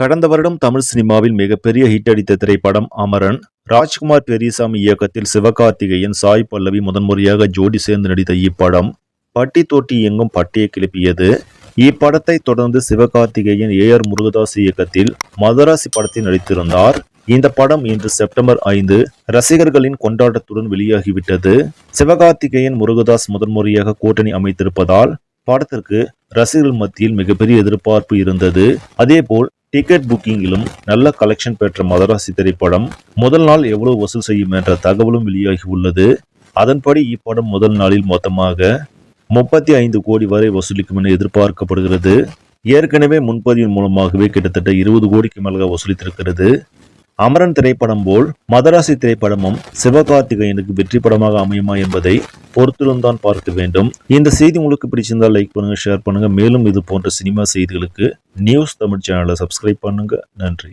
கடந்த வருடம் தமிழ் சினிமாவில் மிகப்பெரிய ஹிட் அடித்த திரைப்படம் அமரன். ராஜ்குமார் பெரியசாமி இயக்கத்தில் சிவகார்த்திகேயன், சாய் பல்லவி முதன்முறையாக ஜோடி சேர்ந்து நடித்த இப்படம் பட்டி தொட்டி எங்கும் பட்டியை கிளப்பியது. இப்படத்தை தொடர்ந்து சிவகார்த்திகேயன் AR முருகதாஸ் இயக்கத்தில் மதராசி படத்தில் நடித்திருந்தார். இந்த படம் இன்று செப்டம்பர் 5 ரசிகர்களின் கொண்டாட்டத்துடன் வெளியாகிவிட்டது. சிவகார்த்திகேயன் முருகதாஸ் முதன்முறையாக கூட்டணி அமைத்திருப்பதால் படத்திற்கு ரசிகர்கள் மத்தியில் மிகப்பெரிய எதிர்பார்ப்பு இருந்தது. அதேபோல் டிக்கெட் புக்கிங்கிலும் நல்ல கலெக்ஷன் பெற்ற மதராசி திரைப்படம் முதல் நாள் எவ்வளவு வசூல் செய்யும் என்ற தகவலும் வெளியாகி உள்ளது. அதன்படி இப்படம் முதல் நாளில் மொத்தமாக 35 கோடி வரை வசூலிக்கும் என எதிர்பார்க்கப்படுகிறது. ஏற்கனவே முன்பதிவின் மூலமாகவே கிட்டத்தட்ட 20 கோடிக்கு மேலாக வசூலித்திருக்கிறது. அமரன் திரைப்படம் போல் மதராசி திரைப்படமும் சிவகார்த்திகேயனுக்கு வெற்றி படமாக அமையுமா என்பதை பொறுத்திருந்தான் பார்க்க வேண்டும். இந்த செய்தி உங்களுக்கு பிடிச்சிருந்தால் லைக் பண்ணுங்க, ஷேர் பண்ணுங்க. மேலும் இது போன்ற சினிமா செய்திகளுக்கு நியூஸ் தமிழ் சேனலை சப்ஸ்கிரைப் பண்ணுங்க. நன்றி.